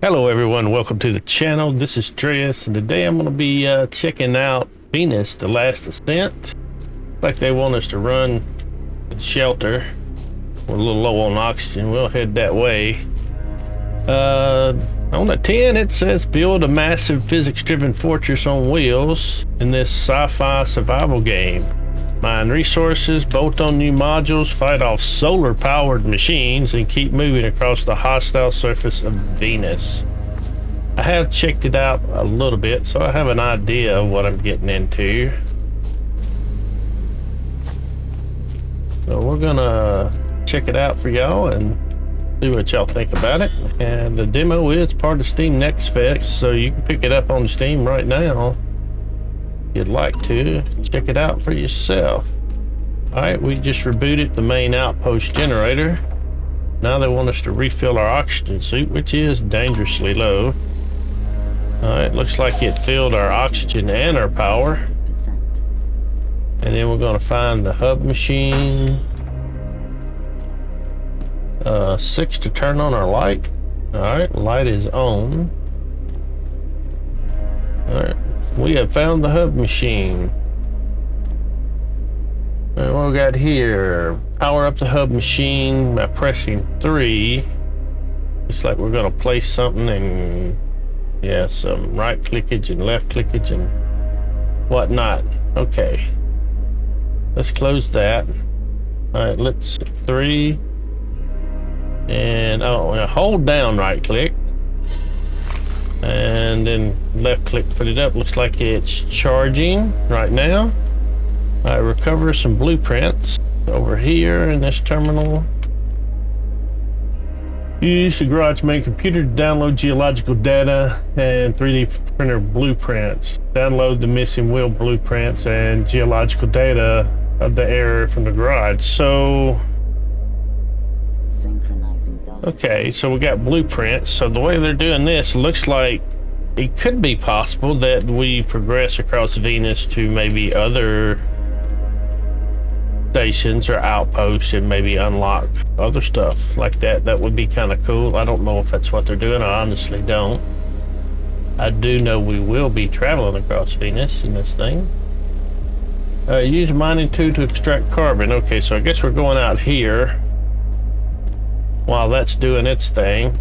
Hello everyone, welcome to the channel. This is Dreas, and today I'm going to be checking out Venus, the last Ascent. Like they want us to run the shelter. We're a little low on oxygen. We'll head that way. On the 10 it says build a massive physics-driven fortress on wheels in this sci-fi survival game. Mine resources, bolt on new modules, fight off solar-powered machines, and keep moving across the hostile surface of Venus. I have checked it out a little bit, so I have an idea of what I'm getting into. So we're gonna check it out for y'all and see what y'all think about it. And the demo is part of Steam Next Fest, so you can pick it up on Steam right now. You'd like to check it out for yourself. All right, we just rebooted the main outpost generator. Now they want us to refill our oxygen suit, which is dangerously low. All right, looks like it filled our oxygen and our power. And then we're gonna find the hub machine. 6 to turn on our light. All right, light is on. All right. We have found the hub machine. And what we got here? Power up the hub machine by pressing 3. It's like we're gonna place something and yeah, some right clickage and left clickage and whatnot. Okay. Let's close that. Alright, let's 3. And hold down right click. And then left click to put it up. Looks like it's charging right now. I recover some blueprints over here in this terminal. Use the garage main computer to download geological data and 3D printer blueprints. Download the missing wheel blueprints and geological data of the area from the garage. So okay, so we got blueprints. So the way they're doing this looks like it could be possible that we progress across Venus to maybe other stations or outposts and maybe unlock other stuff like that. That would be kind of cool. I don't know if that's what they're doing. I honestly don't. I do know we will be traveling across Venus in this thing. Use a mining tool to extract carbon. Okay, so I guess we're going out here while that's doing its thing.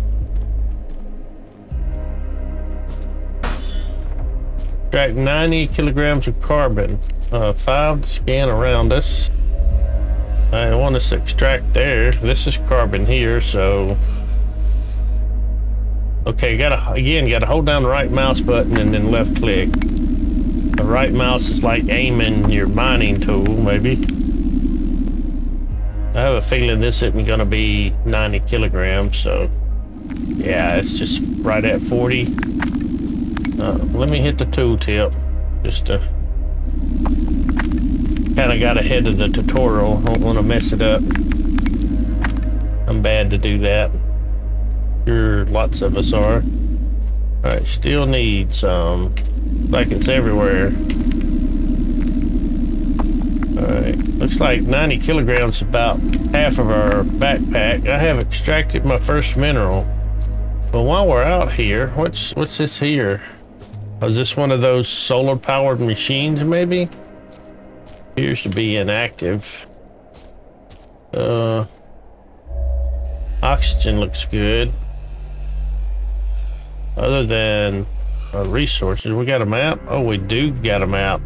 Extract 90 kilograms of carbon. 5 to scan around us. I want us to extract there. This is carbon here, so okay, gotta hold down the right mouse button and then left click. The right mouse is like aiming your mining tool, maybe. I have a feeling this isn't gonna be 90 kilograms, so yeah, it's just right at 40. Let me hit the tooltip just to kind of got ahead of the tutorial. Don't want to mess it up. I'm bad to do that. Sure, lots of us are. All right, still need some. Like it's everywhere. Alright, looks like 90 kilograms is about half of our backpack. I have extracted my first mineral. But while we're out here, what's this here? Is this one of those solar powered machines maybe? Appears to be inactive. Oxygen looks good. Other than our resources, we got a map? Oh, we do got a map.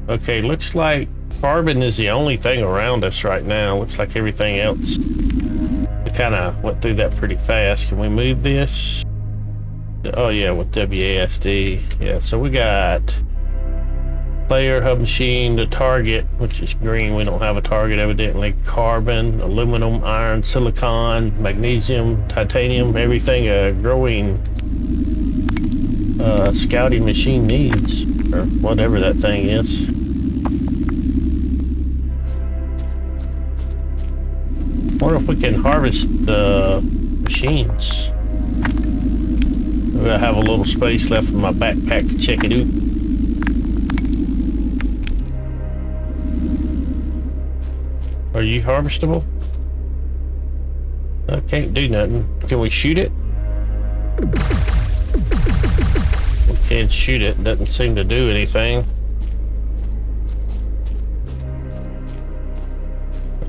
Okay, looks like carbon is the only thing around us right now. Looks like everything else. We kind of went through that pretty fast. Can we move this? Oh yeah, with WASD. Yeah, so we got player, hub machine, the target, which is green. We don't have a target evidently. Carbon, aluminum, iron, silicon, magnesium, titanium, everything a growing scouting machine needs, or whatever that thing is. Wonder if we can harvest the machines. I have a little space left in my backpack to check it out. Are you harvestable? I can't do nothing. Can we shoot it? We can't shoot it. Doesn't seem to do anything.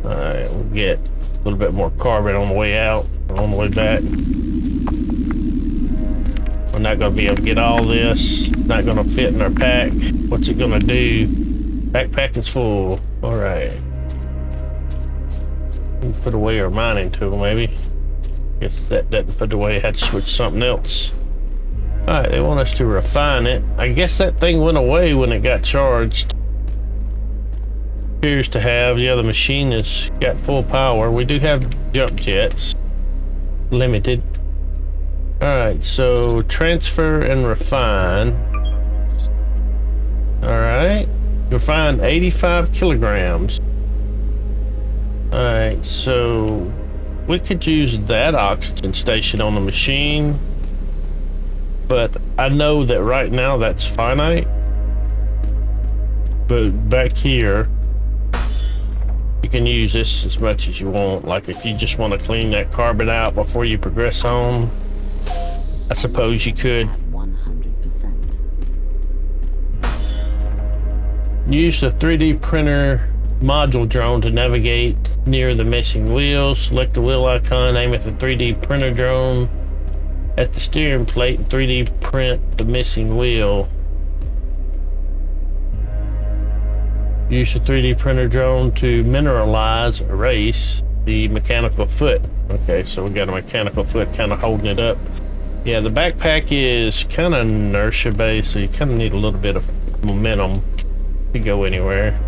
Alright, we'll get a little bit more carbon on the way out and on the way back. We're not going to be able to get all this. Not going to fit in our pack. What's it going to do? Backpack is full. Alright. Put away our mining tool, maybe. Guess that doesn't put away. Had to switch something else. Alright, they want us to refine it. I guess that thing went away when it got charged. Appears to have. Yeah, the machine has got full power. We do have jump jets. Limited. Alright, so transfer and refine. Alright. Refine 85 kilograms. Alright, so we could use that oxygen station on the machine. But I know that right now that's finite. But back here, you can use this as much as you want. Like if you just want to clean that carbon out before you progress on, I suppose you could. 100%. Use the 3D printer module drone to navigate near the missing wheels. Select the wheel icon, aim at the 3D printer drone at the steering plate and 3D print the missing wheel. Use the 3D printer drone to mineralize, erase the mechanical foot. Okay, so we got a mechanical foot kind of holding it up. Yeah, the backpack is kind of inertia based, so you kind of need a little bit of momentum to go anywhere.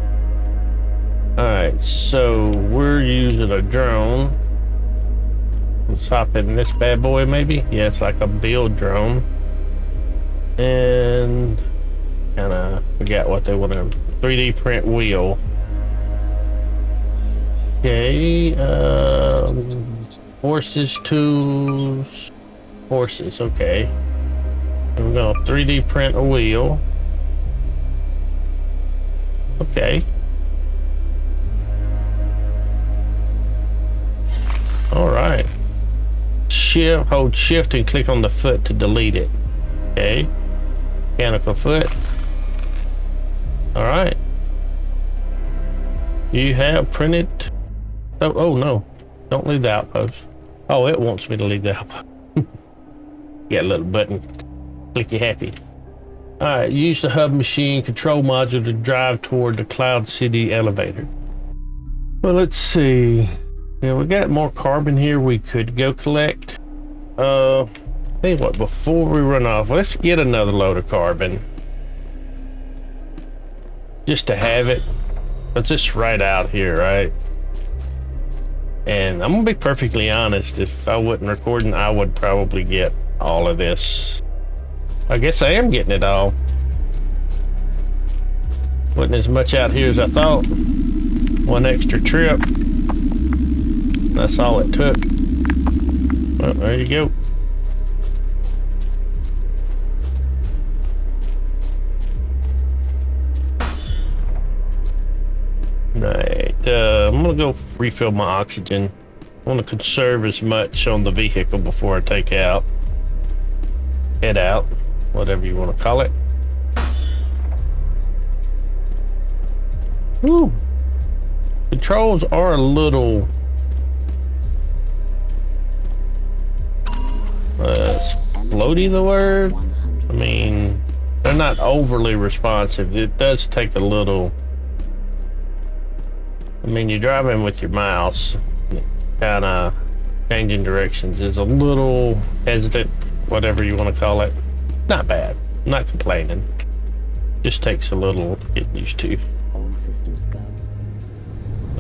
Alright, so we're using a drone. Let's hop in this bad boy maybe. Yeah, it's like a build drone. And kind of forgot what they want to 3D print wheel. Okay, horses, tools, horses, okay. And we're gonna 3D print a wheel. Okay. Alright. Hold shift and click on the foot to delete it. Okay. Mechanical foot. Alright. You have printed. Oh no. Don't leave the outpost. Oh, it wants me to leave the outpost. Get a little button. Click you happy. Alright, use the hub machine control module to drive toward the Cloud City elevator. Well, let's see. Yeah, we got more carbon here we could go collect. Tell you what, before we run off, let's get another load of carbon. Just to have it. It's just right out here, right? And I'm gonna be perfectly honest, if I wasn't recording, I would probably get all of this. I guess I am getting it all. Wasn't as much out here as I thought. One extra trip. That's all it took. Well, there you go. Right, I'm gonna go refill my oxygen. I want to conserve as much on the vehicle before I take out. Head out, whatever you want to call it. Woo! Controls are a little floaty, the word. I mean, they're not overly responsive. It does take a little. I mean, you're driving with your mouse, kind of changing directions is a little hesitant, whatever you want to call it. Not bad. I'm not complaining. Just takes a little to get used to. All systems go.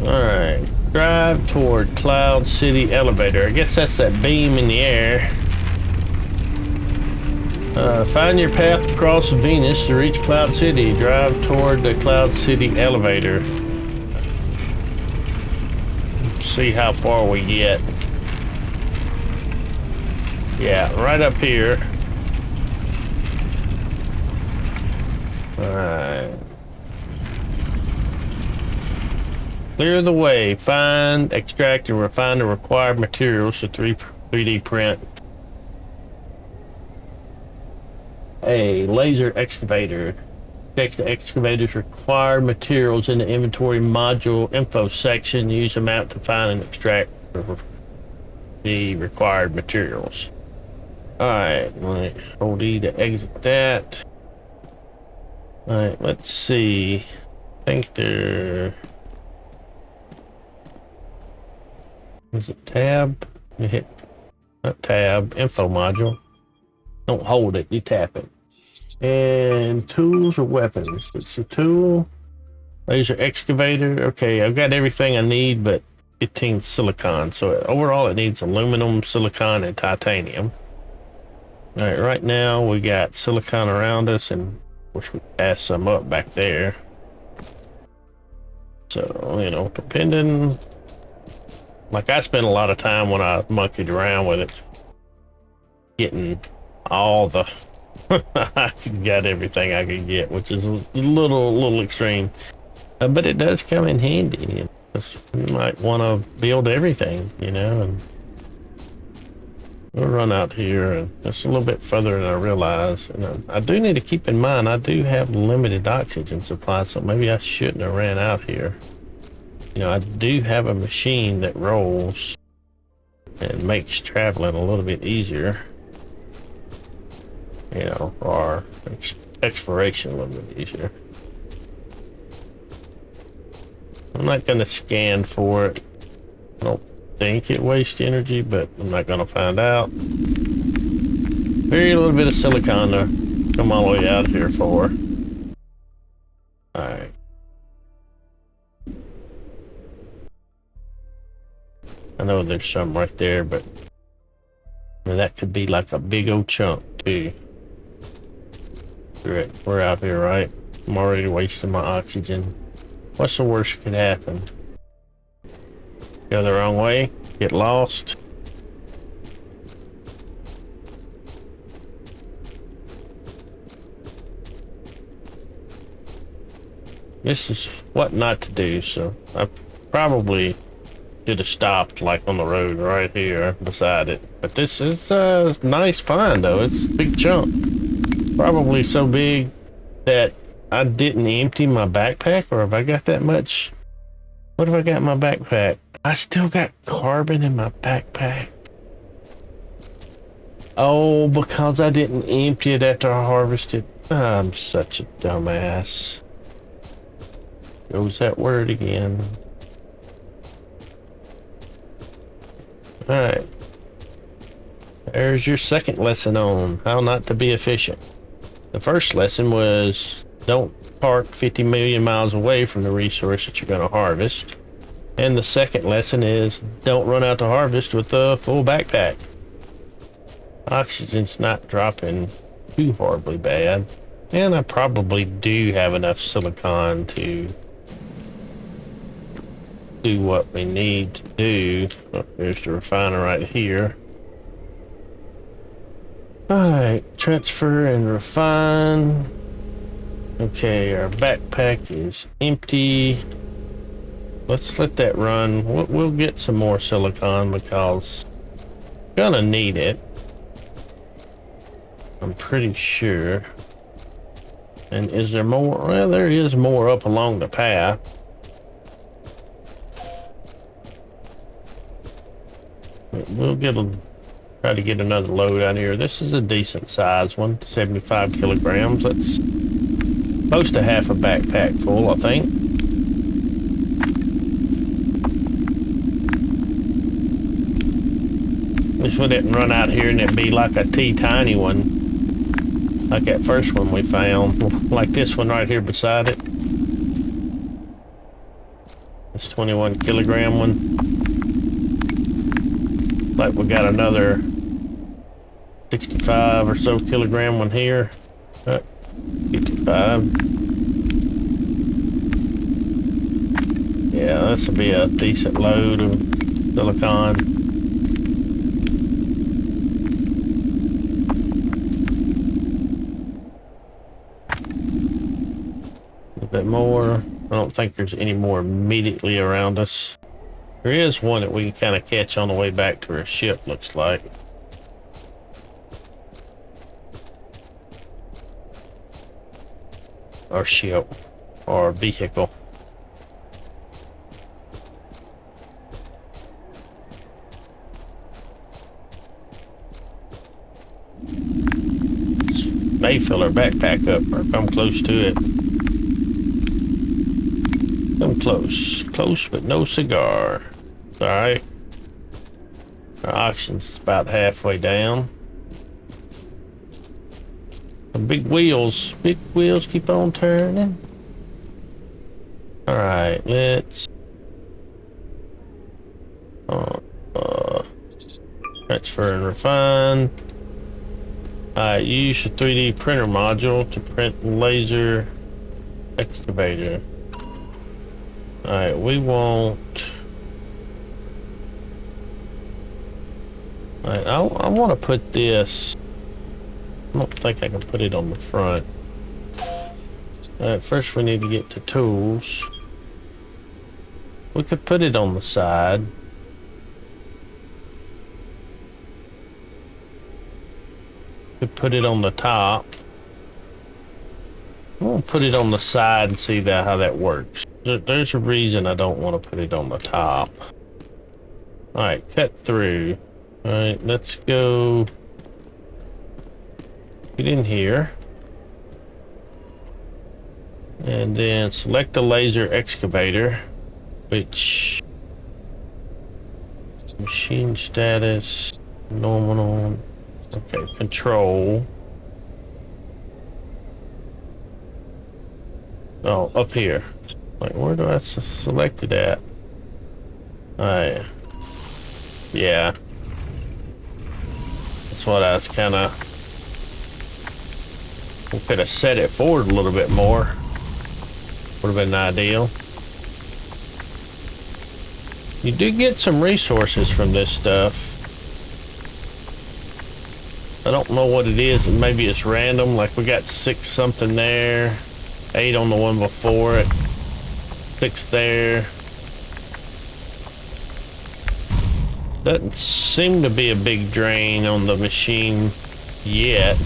Alright. Drive toward Cloud City elevator. I guess that's that beam in the air. Find your path across Venus to reach Cloud City. Drive toward the Cloud City elevator. See how far we get. Yeah, right up here. Alright. Clear the way. Find, extract, and refine the required materials to 3D print A laser excavator. Check the excavator's required materials in the inventory module info section. Use the map to find and extract the required materials. Alright, hold E to exit that. Alright, let's see. I think there is it tab? You hit not tab, info module. Don't hold it, you tap it. And tools or weapons. It's a tool. Laser excavator. Okay, I've got everything I need but 15 silicon. So overall it needs aluminum, silicon, and titanium. Alright, right now we got silicon around us, and of course we passed some up back there. So, you know, depending, like I spent a lot of time when I monkeyed around with it, getting all the, I got everything I could get, which is a little extreme. But it does come in handy. You might want to build everything, you know, and we'll run out here, and it's a little bit further than I realized. And I do need to keep in mind I do have limited oxygen supply, so maybe I shouldn't have ran out here. You know, I do have a machine that rolls and makes traveling a little bit easier. You know, or exploration a little bit easier. I'm not going to scan for it. I don't think it wastes energy, but I'm not going to find out. Very little bit of silicon to come all the way out here for. Alright. I know there's some right there, but I mean, that could be like a big old chunk too. We're out here, right? I'm already wasting my oxygen. What's the worst that could happen? Go the wrong way? Get lost? This is what not to do, so I probably should have stopped like on the road right here beside it. But this is a nice find though. It's a big chunk. Probably so big that I didn't empty my backpack, or have I got that much? What have I got in my backpack? I still got carbon in my backpack. Oh, because I didn't empty it after I harvested. I'm such a dumbass. Goes that word again. Alright. There's your second lesson on how not to be efficient. The first lesson was don't park 50 million miles away from the resource that you're going to harvest. And the second lesson is don't run out to harvest with a full backpack. Oxygen's not dropping too horribly bad. And I probably do have enough silicon to do what we need to do. Oh, there's the refiner right here. Alright, transfer and refine. Okay, our backpack is empty. Let's let that run. We'll get some more silicon because I'm gonna need it. I'm pretty sure. And is there more? Well, there is more up along the path. We'll try to get another load out here. This is a decent size one, 75 kilograms. That's close to half a backpack full, I think. This one didn't run out here and it'd be like a tiny one, like that first one we found, like this one right here beside it. This 21 kilogram one. Like we got another 65 or so kilogram one here. 55. Yeah, this will be a decent load of silicon. A bit more. I don't think there's any more immediately around us. There is one that we can kind of catch on the way back to our ship, looks like. or ship or vehicle. May fill our backpack up or come close to it. Come close. Close, but no cigar. Alright. Our oxygen's about halfway down. The big wheels keep on turning. Alright, let's transfer and refine. Alright, use the 3D printer module to print laser excavator. Alright, we want... Alright, I want to put this... I don't think I can put it on the front. Alright, first we need to get to tools. We could put it on the side. Could put it on the top. I'm gonna put it on the side and see how that works. There's a reason I don't want to put it on the top. Alright, cut through. Alright, let's go get in here. And then select the laser excavator, which machine status, nominal, okay, control. Oh, up here. Like, where do I select it at? Alright. Yeah. That's what I was kind of... We could have set it forward a little bit more. Would have been ideal. You do get some resources from this stuff. I don't know what it is. Maybe it's random. Like, we got 6 something there. 8 on the one before it. 6 there. Doesn't seem to be a big drain on the machine yet.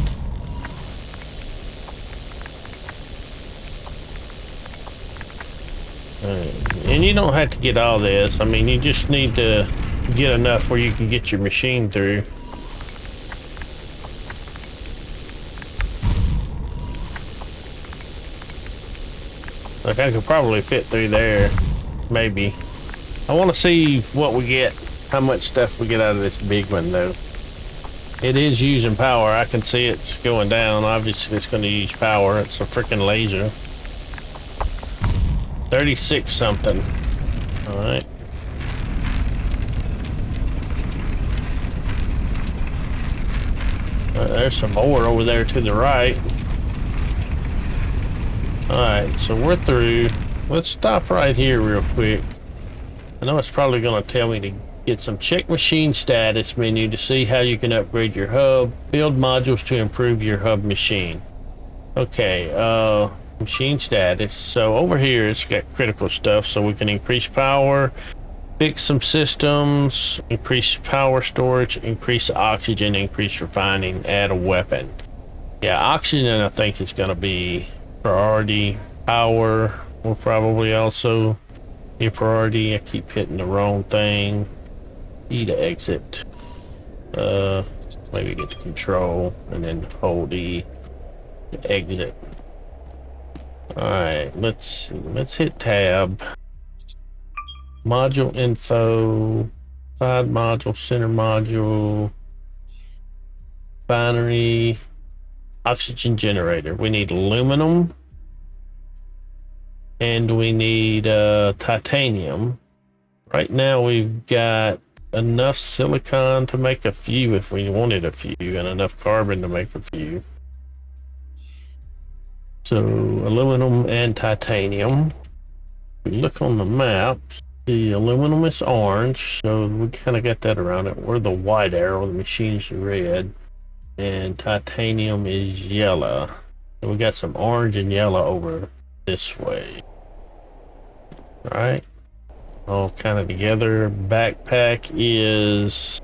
And you don't have to get all this. I mean, you just need to get enough where you can get your machine through. Like, I could probably fit through there. Maybe. I want to see what we get, how much stuff we get out of this big one, though. It is using power. I can see it's going down. Obviously, it's going to use power. It's a freaking laser. 36 something. All right. There's some more over there to the right. All right, so we're through. Let's stop right here real quick. I know it's probably going to tell me to get some check machine status menu to see how you can upgrade your hub. Build modules to improve your hub machine. Okay, machine status. So over here it's got critical stuff, so we can increase power, fix some systems, increase power storage, increase oxygen, increase refining, add a weapon. Yeah, oxygen I think is going to be priority. Power will probably also be priority. I keep hitting the wrong thing. E to exit. Maybe get to control and then hold E to exit. Alright, let's hit tab. Module info, side module, center module, binary, oxygen generator. We need aluminum and we need titanium. Right now we've got enough silicon to make a few if we wanted a few, and enough carbon to make a few. So aluminum and titanium. If we look on the map, the aluminum is orange, so we kind of got that around it. We're the white arrow, the machine's red, and titanium is yellow. So we got some orange and yellow over this way. All right, all kind of together. Backpack is...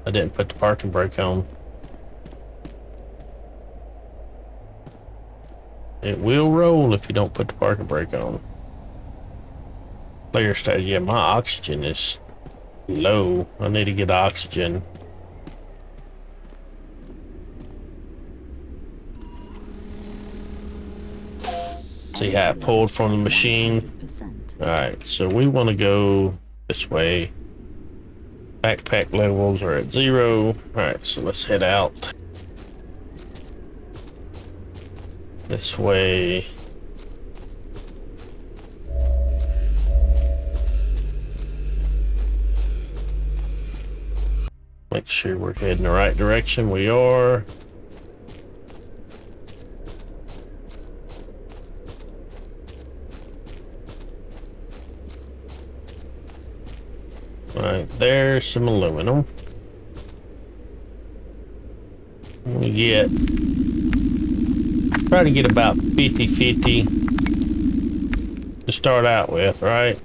I didn't put the parking brake on. It will roll if you don't put the parking brake on. Player status. Yeah, my oxygen is low. I need to get oxygen. See how it pulled from the machine. 100%. Alright, so we want to go this way. Backpack levels are at 0. Alright, so let's head out. This way. Make sure we're heading the right direction. We are. Right, there's some aluminum. We try to get about 50-50 to start out with, right?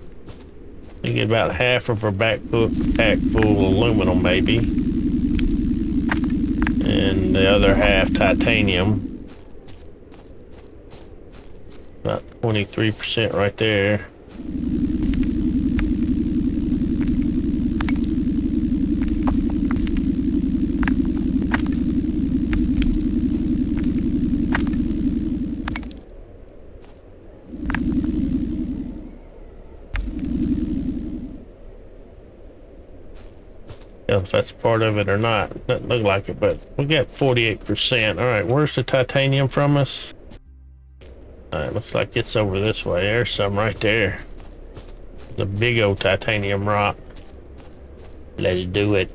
We get about half of our backpack full of aluminum, maybe, and the other half titanium. About 23% right there. If that's part of it or not. Doesn't look like it, but we got 48%. All right, where's the titanium from us? All right, looks like it's over this way. There's some right there. The big old titanium rock. Let's do it.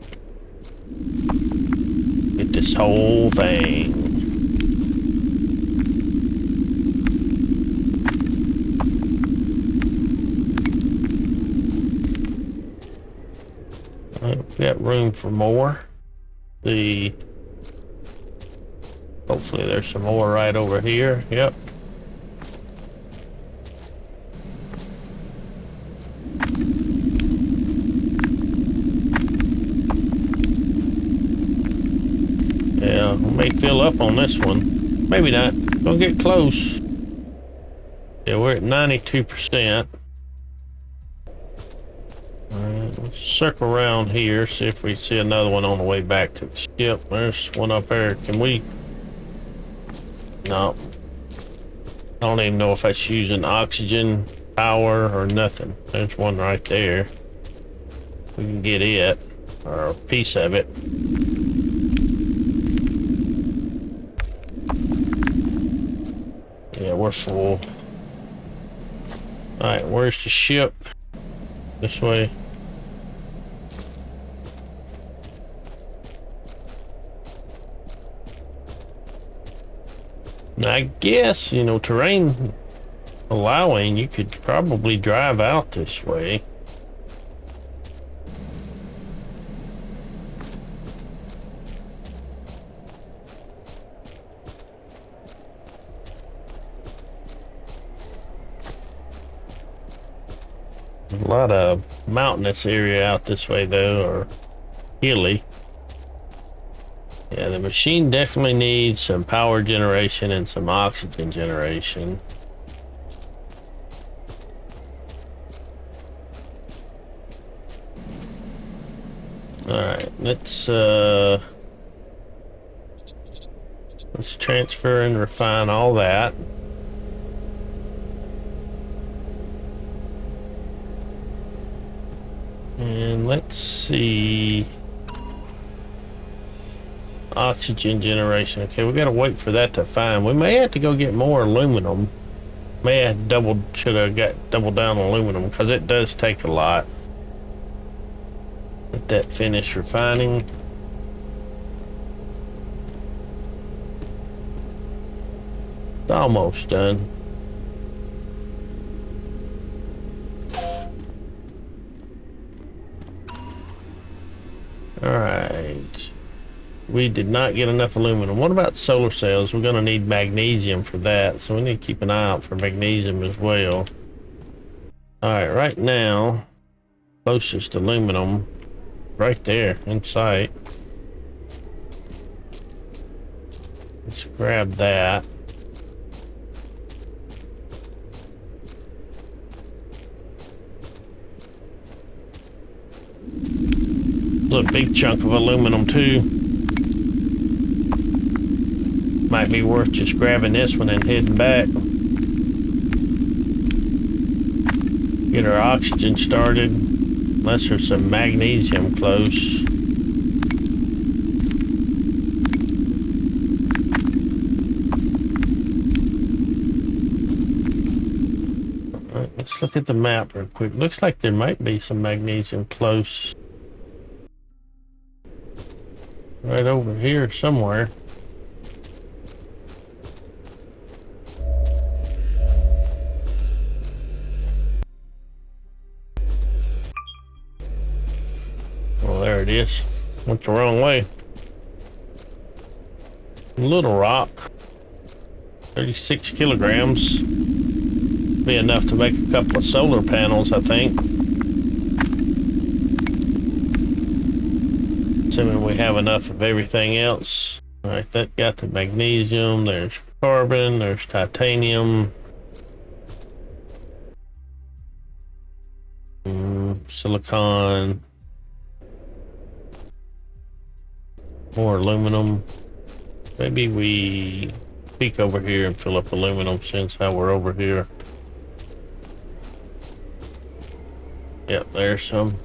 Get this whole thing. We got room for more. Hopefully there's some more right over here. Yep. Yeah, we may fill up on this one. Maybe not. Gonna get close. Yeah, we're at 92%. Let's circle around here, see if we see another one on the way back to the ship. There's one up there. Can we? No. I don't even know if that's using oxygen power or nothing. There's one right there. We can get it, or a piece of it. Yeah, we're full. Alright, where's the ship? This way. I guess, you know, terrain allowing, you could probably drive out this way. A lot of mountainous area out this way though, or hilly. Yeah, the machine definitely needs some power generation and some oxygen generation. Alright, let's transfer and refine all that. And let's see. Oxygen generation. Okay, we gotta wait for that to find. We may have to go get more aluminum. May have should have got double down on aluminum because it does take a lot. Let that finish refining. It's almost done. All right. We did not get enough aluminum. What about solar cells? We're going to need magnesium for that, so we need to keep an eye out for magnesium as well. All right, right now, closest aluminum, right there in sight. Let's grab that. A big chunk of aluminum too. Might be worth just grabbing this one and heading back. Get our oxygen started. Unless there's some magnesium close. Alright, let's look at the map real quick. Looks like there might be some magnesium close. Right over here somewhere. Well, there it is. Went the wrong way. Little rock. 36 kilograms. Be enough to make a couple of solar panels, I think. Assuming we have enough of everything else. Alright, that got the magnesium. There's carbon. There's titanium. Silicon. More aluminum. Maybe we peek over here and fill up aluminum since how we're over here. Yep, there's some.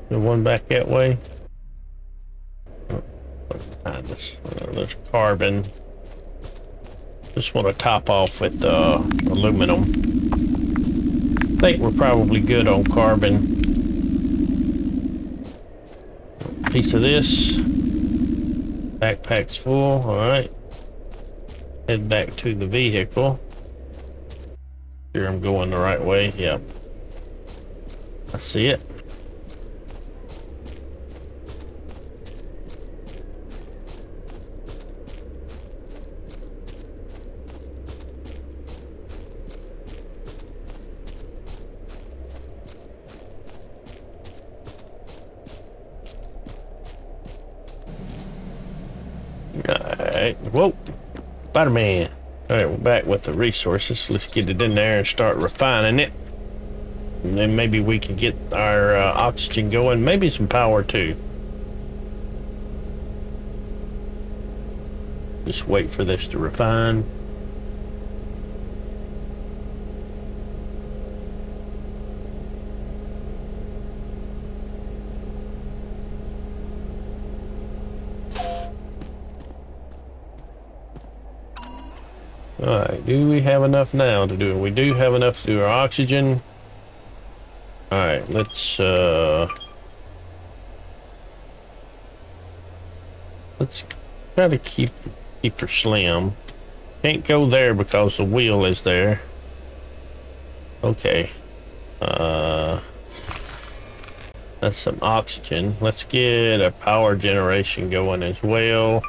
The one back that way. Behind us. There's carbon. Just want to top off with aluminum. I think we're probably good on carbon. Piece of this. Backpack's full. All right. Head back to the vehicle. Sure I'm going the right way. Yep. I see it. Alright, whoa, Spider-Man. Alright, we're back with the resources. Let's get it in there and start refining it. And then maybe we can get our oxygen going, maybe some power too. Just wait for this to refine. Alright, do we have enough now to do it? We do have enough to do our oxygen. Alright, let's try to keep her slim. Can't go there because the wheel is there. Okay. That's some oxygen. Let's get a power generation going as well.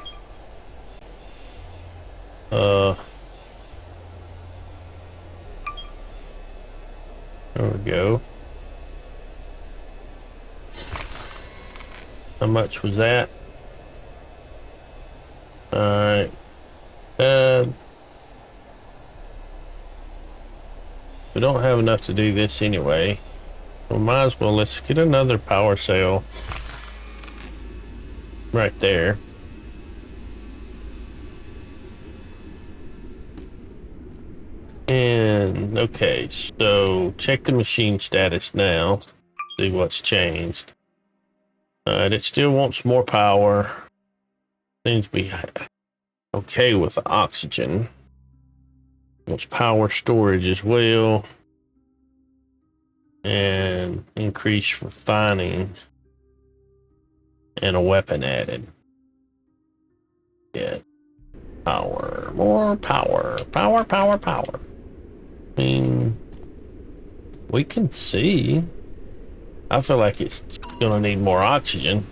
There we go. How much was that? Alright. We don't have enough to do this anyway. We might as well, let's get another power cell. Right there. And, okay, so check the machine status now. See what's changed. Alright, it still wants more power. Seems to be okay with the oxygen. Wants power storage as well. And increase refining. And a weapon added. Yeah. Power. More power. Power, power, power. I mean, we can see. I feel like it's gonna need more oxygen.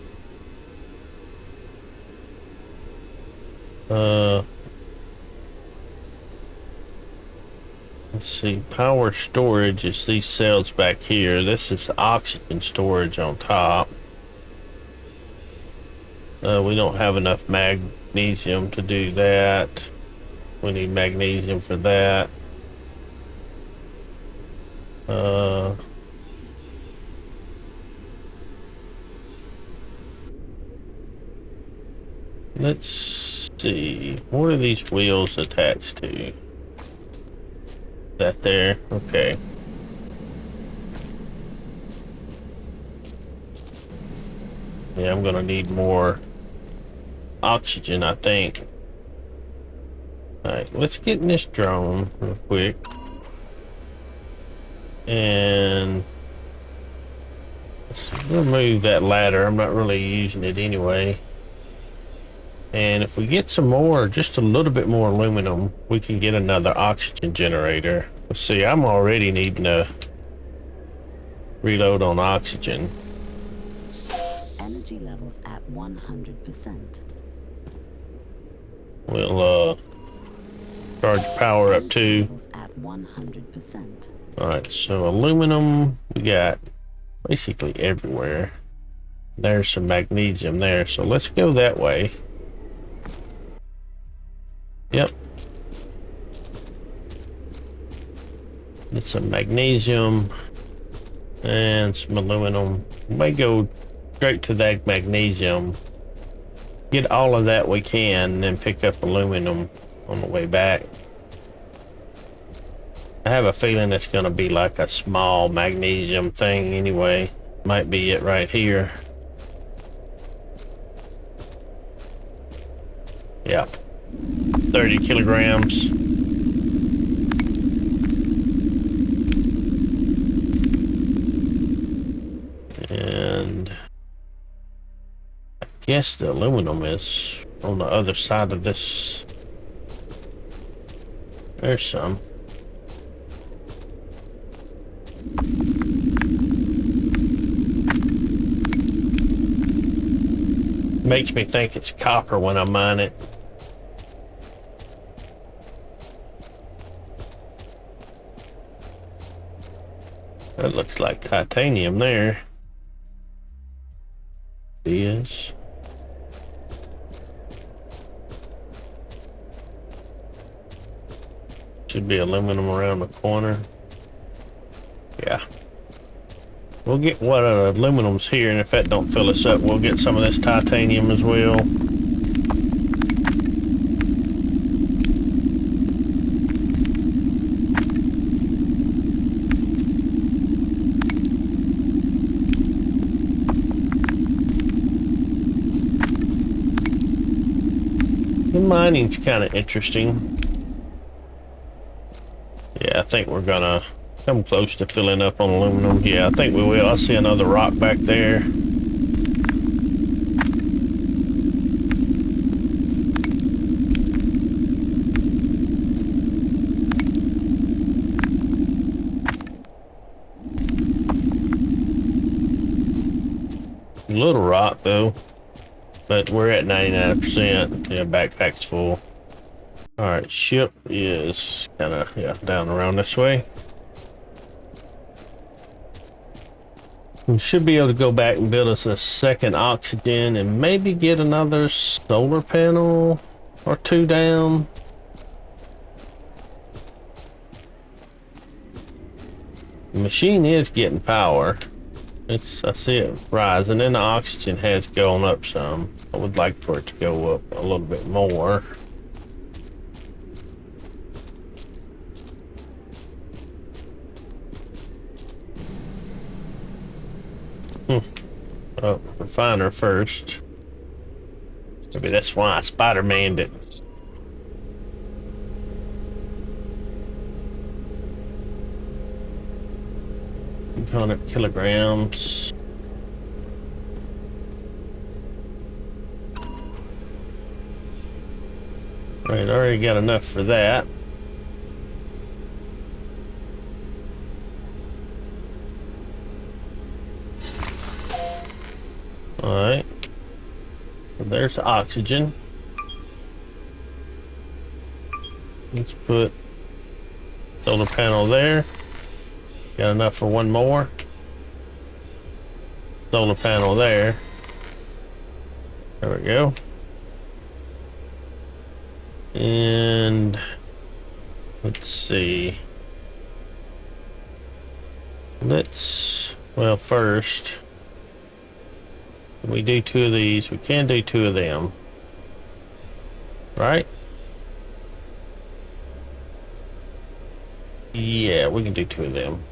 Let's see, power storage is these cells back here. This is oxygen storage on top. We don't have enough magnesium to do that. We need magnesium for that. Let's see. What are these wheels attached to? That there? Okay. Yeah, I'm gonna need more oxygen, I think. Alright, let's get in this drone real quick. And let's remove that ladder. I'm not really using it anyway. And if we get some more, just a little bit more aluminum, we can get another oxygen generator. Let's see, I'm already needing to reload on oxygen. Energy levels at 100%. We'll charge power up too. Levels at 100%. Alright, so aluminum we got basically everywhere. There's some magnesium there, so let's go that way. Yep. Get some magnesium and some aluminum. We may go straight to that magnesium. Get all of that we can, and then pick up aluminum on the way back. I have a feeling it's going to be like a small magnesium thing anyway. Might be it right here. Yeah. 30 kilograms. And I guess the aluminum is on the other side of this. There's some. Makes me think it's copper when I mine it. That looks like titanium there. It is. Should be aluminum around the corner. Yeah. We'll get what aluminum's here, and if that don't fill us up, we'll get some of this titanium as well. The mining's kind of interesting. Yeah, I think we're gonna come close to filling up on aluminum. Yeah, I think we will. I see another rock back there. Little rock though, but we're at 99%. Yeah, backpack's full. All right, ship is kind of down around this way. We should be able to go back and build us a second oxygen and maybe get another solar panel or two down. The machine is getting power. I see it rising, and the oxygen has gone up some. I would like for it to go up a little bit more. Oh, refiner first. Maybe that's why I Spider-Man'd it. kilograms. Right, already got enough for that. Alright. So there's oxygen. Let's put solar panel there. Got enough for one more. Solar panel there. There we go. And let's see. Well, first, we do 2 of these. We can do 2 of them. Right? Yeah, we can do 2 of them.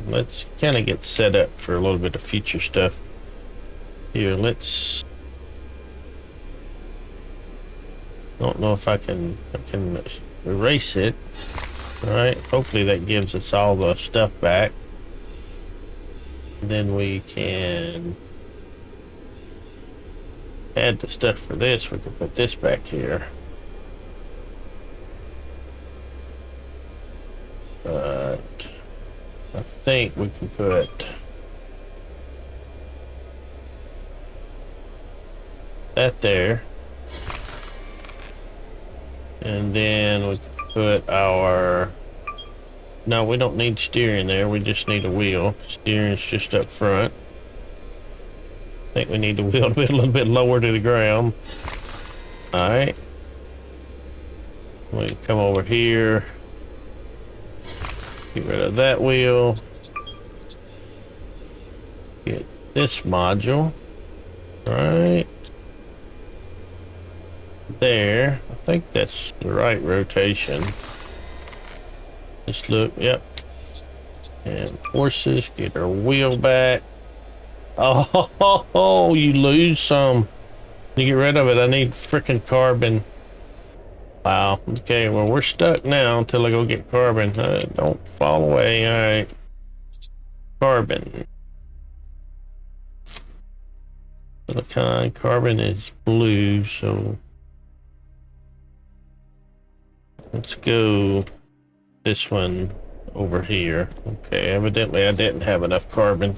Let's kind of get set up for a little bit of future stuff. Here, don't know if I can erase it. All right, hopefully that gives us all the stuff back. Then we can add the stuff for this. We can put this back here. But I think we can put that there. And then we put our... No, we don't need steering there. We just need a wheel. Steering's just up front. I think we need the wheel to be a little bit lower to the ground. Alright. We come over here. Get rid of that wheel. Get this module. Alright. There. I think that's the right rotation. Just look, yep. And forces, get our wheel back. Oh, you lose some. To get rid of it, I need freaking carbon. Wow. Okay, well, we're stuck now until I go get carbon. Don't fall away. All right. Carbon. Silicon. Carbon is blue, so let's go this one over here. Okay, evidently I didn't have enough carbon.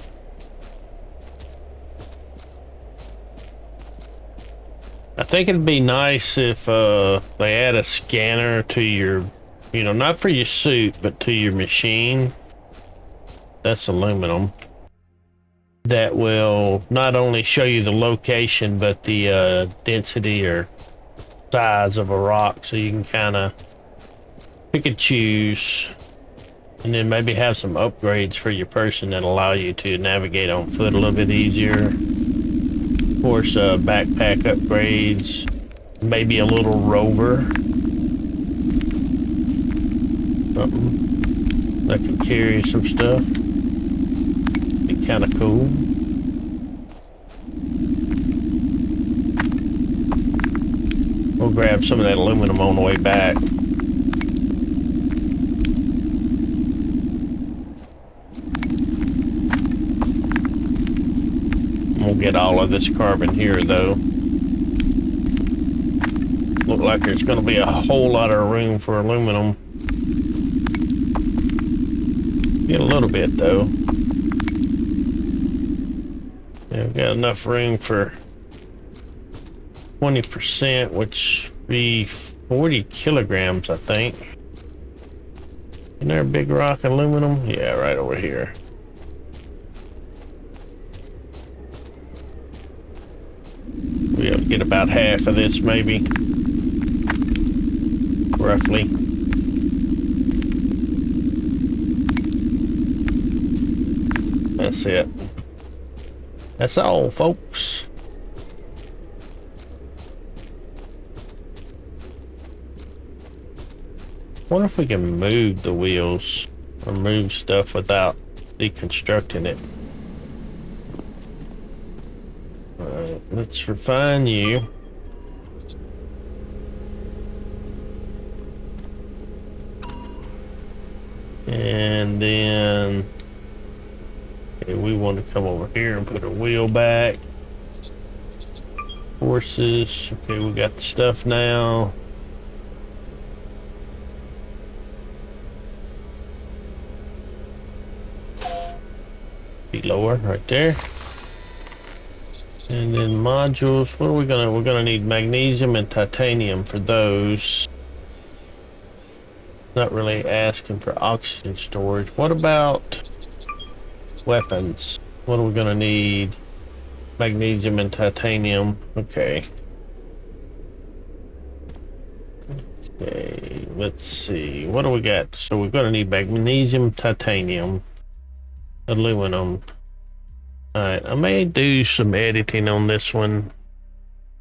I think it'd be nice if they add a scanner to your, not for your suit, but to your machine. That's aluminum. That will not only show you the location, but the density or size of a rock, so you can kind of pick and choose, and then maybe have some upgrades for your person that allow you to navigate on foot a little bit easier. Of course, backpack upgrades, maybe a little rover, something that can carry some stuff. Be kind of cool. We'll grab some of that aluminum on the way back. We'll get all of this carbon here, though. Look like there's going to be a whole lot of room for aluminum. Get a little bit, though. Yeah, we've got enough room for 20%, which would be 40 kilograms, I think. Isn't there a big rock aluminum? Yeah, right over here. We'll get about half of this, maybe. Roughly. That's it. That's all, folks. Wonder if we can move the wheels or move stuff without deconstructing it. Alright, let's refine you. And then okay, we want to come over here and put a wheel back. Forces. Okay, we got the stuff now. Be lower right there. And then modules, what are we gonna, we're gonna need magnesium and titanium for those. Not really asking for oxygen storage. What about weapons? What are we gonna need? Magnesium and titanium. Okay. Okay, let's see. What do we got? So we're gonna need magnesium, titanium, aluminum. Alright, I may do some editing on this one.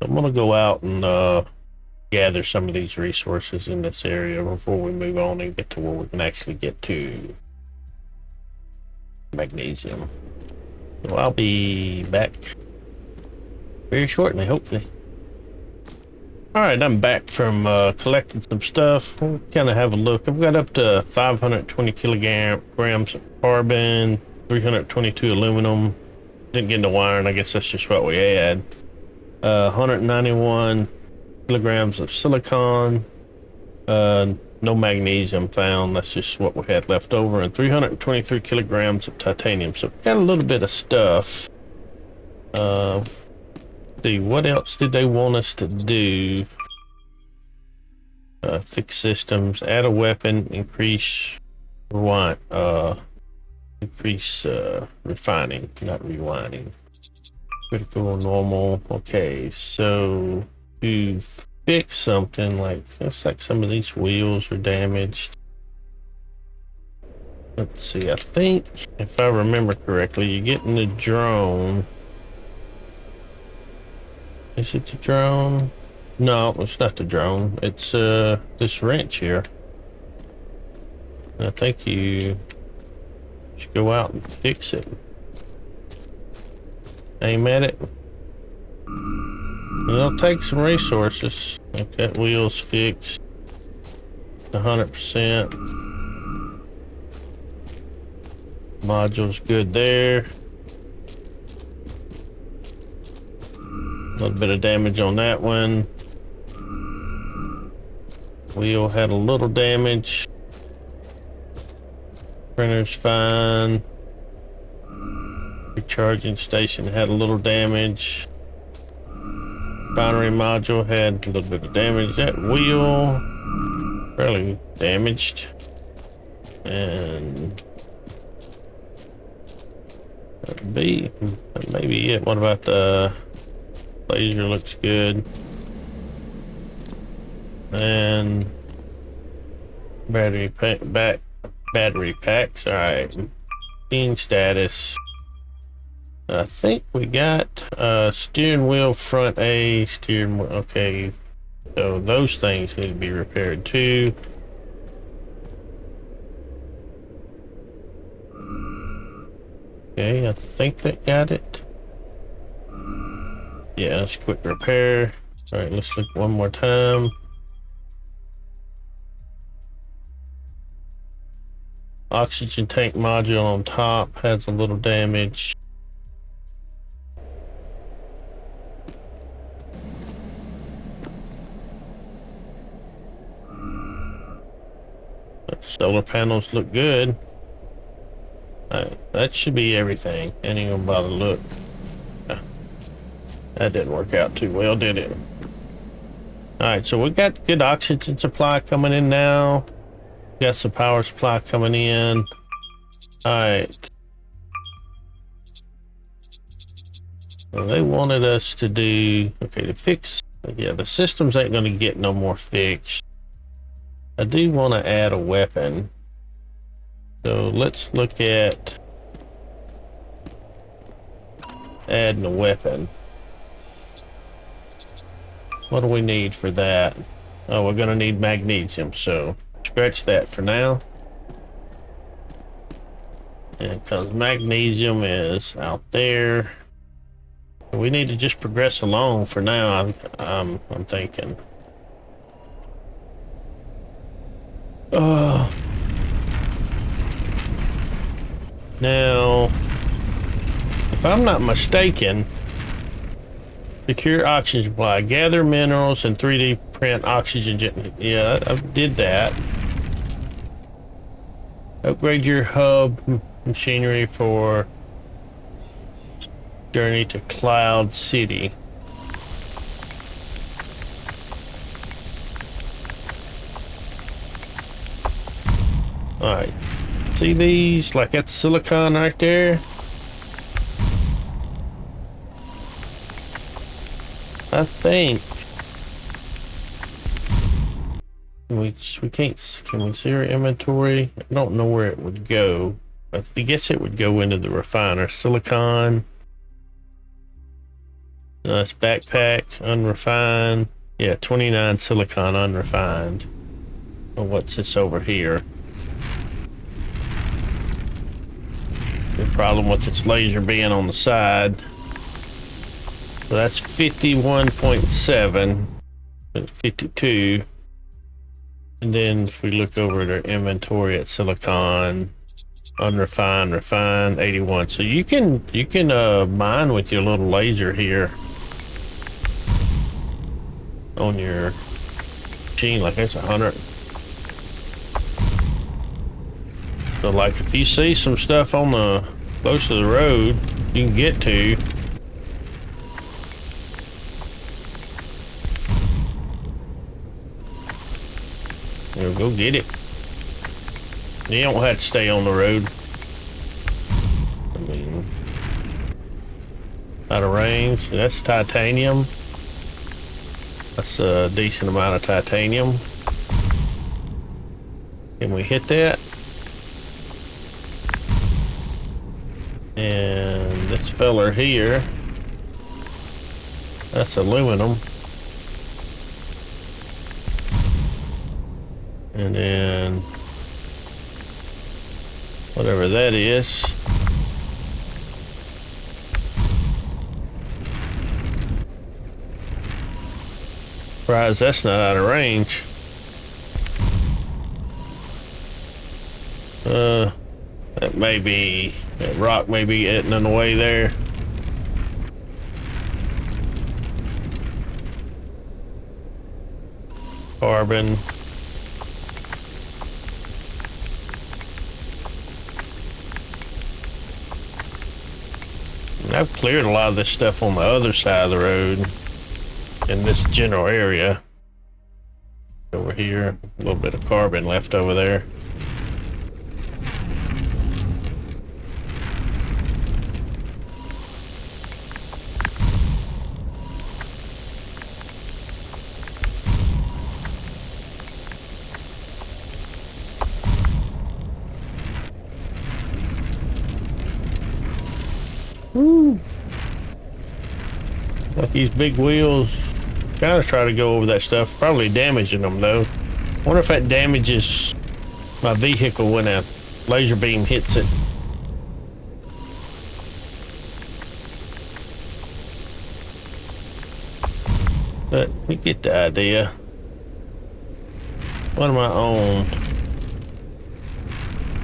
I'm gonna go out and gather some of these resources in this area before we move on and get to where we can actually get to magnesium. So I'll be back very shortly, hopefully. Alright, I'm back from collecting some stuff. We'll kind of have a look. I've got up to 520 kilograms of carbon, 322 aluminum. Didn't get into iron, I guess that's just what we had. 191 kilograms of silicon. No magnesium found, that's just what we had left over, and 323 kilograms of titanium. So got a little bit of stuff. See, what else did they want us to do? Fix systems, add a weapon, increase refining, not rewinding. Critical, normal. Okay, so to fix something like looks like some of these wheels are damaged. Let's see, I think if I remember correctly, you're getting the drone. Is it the drone? No, it's not the drone. It's this wrench here. I think you should go out and fix it. Aim at it. It'll take some resources. Like that wheel's fixed 100%. Module's good there. A little bit of damage on that one. Wheel had a little damage. Printer's fine. Recharging station had a little damage. Binary module had a little bit of damage. That wheel fairly damaged. And that may be it. What about the laser? Looks good. And battery packs. All right. Machine status. I think we got steering wheel front A, steering wheel. Okay, so those things need to be repaired too. Okay, I think that got it. Yeah, let's quick repair. All right, let's look one more time. Oxygen tank module on top has a little damage. Solar panels look good. That should be everything. Ain't even gonna bother to look. That didn't work out too well, did it? Alright, so we got good oxygen supply coming in now. Got some power supply coming in. Alright. So they wanted us to do... Okay, to fix... Yeah, the systems ain't gonna get no more fixed. I do want to add a weapon. So let's look at adding a weapon. What do we need for that? Oh, we're going to need magnesium, so scratch that for now. And because magnesium is out there, we need to just progress along for now. I'm thinking. Now, if I'm not mistaken, secure oxygen supply, gather minerals and 3D print oxygen. Yeah, I did that. Upgrade your hub machinery for journey to Cloud City. All right. See these? Like that's silicon right there. I think we can't. Can we see our inventory? I don't know where it would go. I guess it would go into the refiner. Silicon. It's backpack, unrefined. Yeah, 29 silicon unrefined. Well, what's this over here? The problem with its laser being on the side. So that's 51.7, 52. And then if we look over at our inventory at silicon, unrefined, refined, 81. So you can mine with your little laser here on your machine, like it's 100. So like if you see some stuff on the close to the road you can get to, go get it. You don't have to stay on the road. I mean, out of range. That's titanium. That's a decent amount of titanium. Can we hit that? And this feller here, that's aluminum. And then whatever that is, surprised that's not out of range. That may be, that rock may be getting in the way there. Carbon. I've cleared a lot of this stuff on the other side of the road in this general area. Over here, a little bit of carbon left over there. Woo. Like these big wheels, gotta try to go over that stuff, probably damaging them though. Wonder if that damages my vehicle when a laser beam hits it. But we get the idea. What am I on?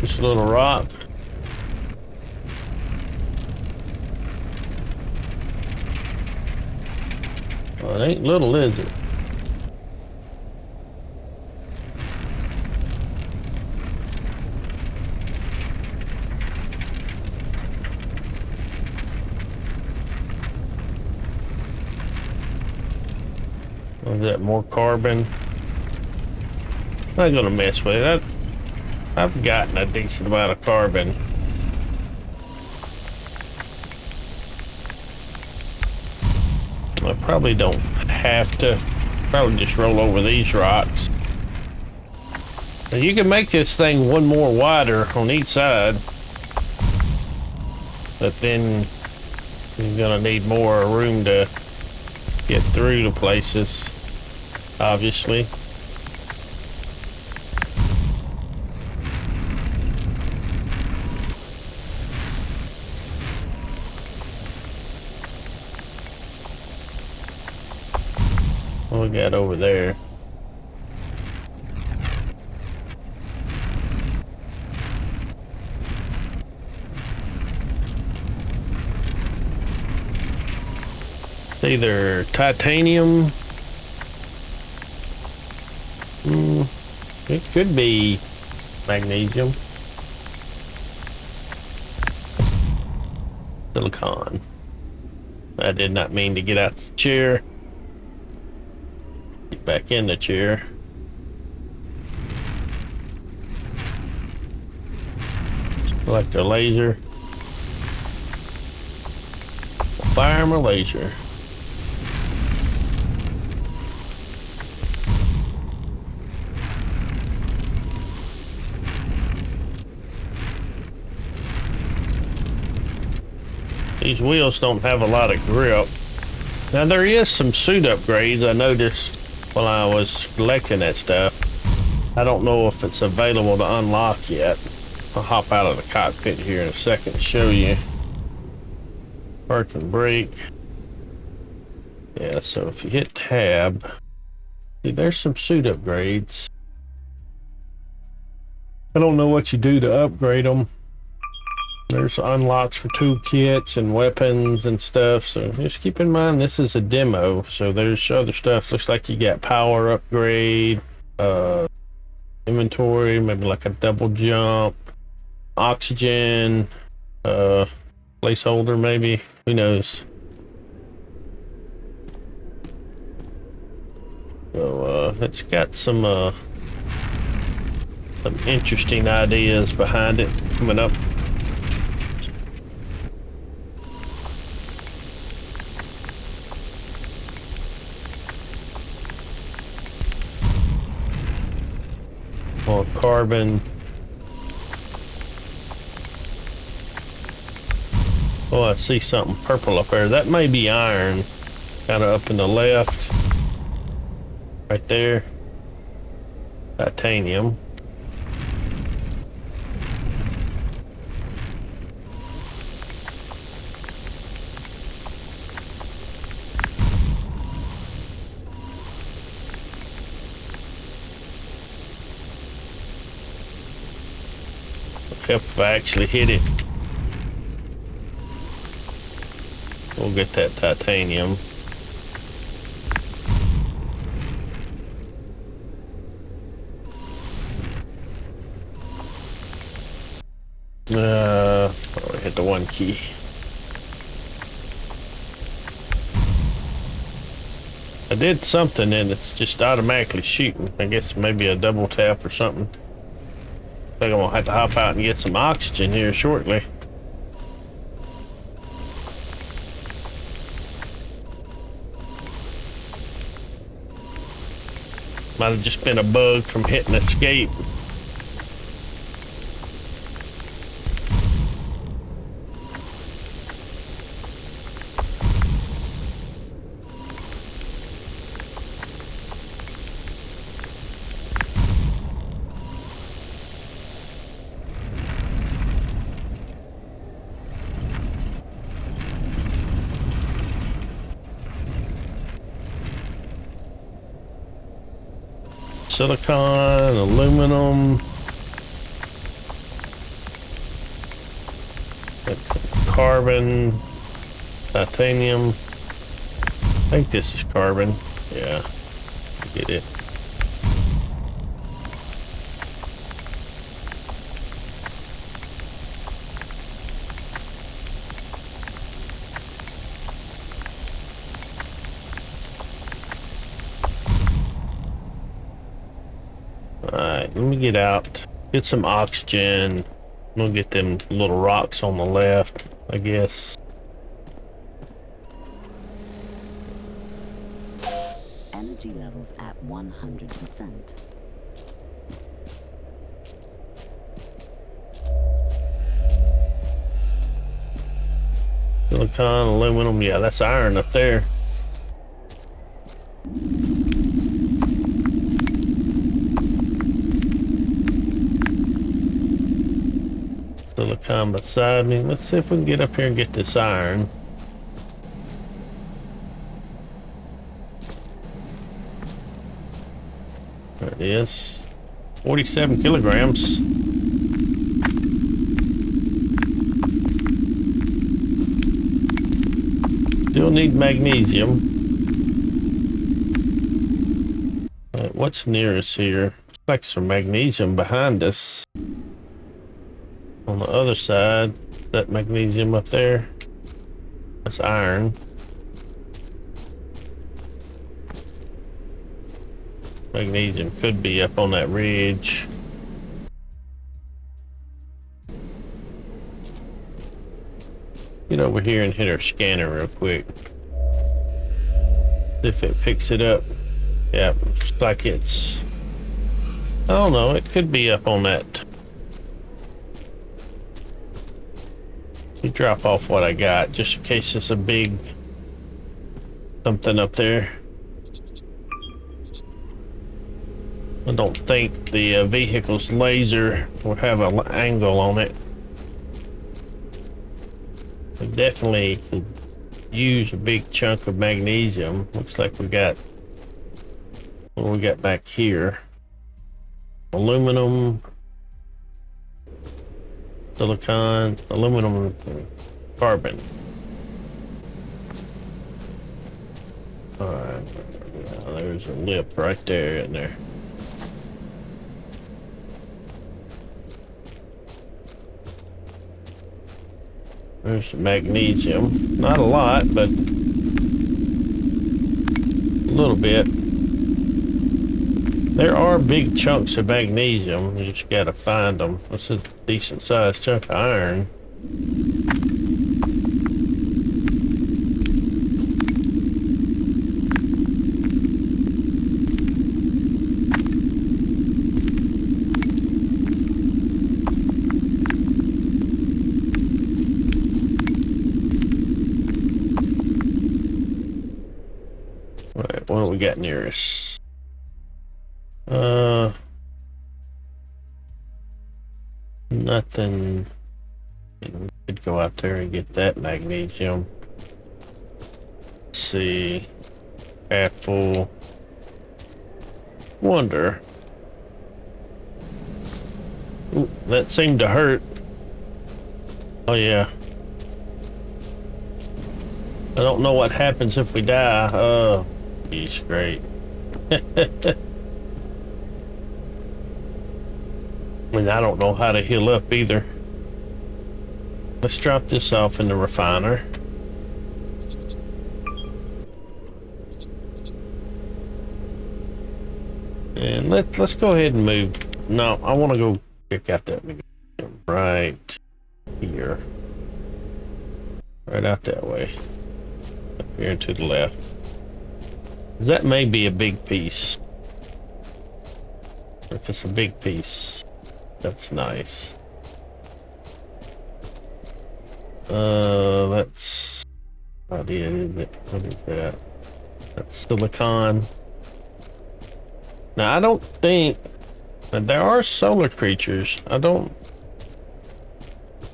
This little rock. Well, it ain't little, is it? Is that more carbon? I'm not gonna mess with it. I've gotten a decent amount of carbon. I probably don't have to. Probably just roll over these rocks. Now you can make this thing one more wider on each side, but then you're gonna need more room to get through the places, obviously. What we got over there? It's either titanium. It could be magnesium. Silicon. I did not mean to get out the chair. Get back in the chair. Select a laser. Fire my laser. These wheels don't have a lot of grip. Now there is some suit upgrades I noticed while I was collecting that stuff. I don't know if it's available to unlock yet. I'll hop out of the cockpit here in a second to show you. Park and brake. Yeah, so if you hit tab, see there's some suit upgrades. I don't know what you do to upgrade them. There's unlocks for toolkits and weapons and stuff, so just keep in mind this is a demo, so there's other stuff. Looks like you got power upgrade, inventory, maybe like a double jump, oxygen, placeholder maybe, who knows. So it's got some interesting ideas behind it coming up. More carbon. Oh, I see something purple up there. That may be iron. Kind of up in the left. Right there. Titanium. Help if I actually hit it. We'll get that titanium. I hit the one key. I did something and it's just automatically shooting. I guess maybe a double tap or something. I think I'm gonna have to hop out and get some oxygen here shortly. Might have just been a bug from hitting escape. Silicon, aluminum, carbon, titanium. I think this is carbon. Yeah, get it. Alright, let me get out, get some oxygen. We'll get them little rocks on the left, I guess. Energy levels at 100%. Silicon, aluminum, yeah, that's iron up there. Silicon beside me. Let's see if we can get up here and get this iron. There it is. 47 kilograms. Still need magnesium. What's near us here? Looks like some magnesium behind us. On the other side, that magnesium up there, that's iron. Magnesium could be up on that ridge. Get over here and hit our scanner real quick. See if it picks it up. Yeah, looks like it's, I don't know, it could be up on that. me drop off what I got, just in case it's a big something up there. I don't think the vehicle's laser will have an angle on it. We definitely could use a big chunk of magnesium. Looks like we got what we got back here. Aluminum, silicon, aluminum, carbon. Alright, there's a lip right there in there. There's the magnesium. Not a lot, but a little bit. There are big chunks of magnesium. You just gotta find them. This is a decent sized chunk of iron. Right, what do we got near us? Nothing. We could go out there and get that magnesium. Let's see. Half full. Wonder. Ooh, that seemed to hurt. Oh yeah. I don't know what happens if we die. Oh, geez, great. I mean, I don't know how to heal up either. Let's drop this off in the refiner. And let's go ahead and move. No, I want to go check out that museum right here. Right out that way. Up here and to the left. That may be a big piece. If it's a big piece, that's nice. That's not it, is it? What is that? That's silicon. Now I don't think there are solar creatures. I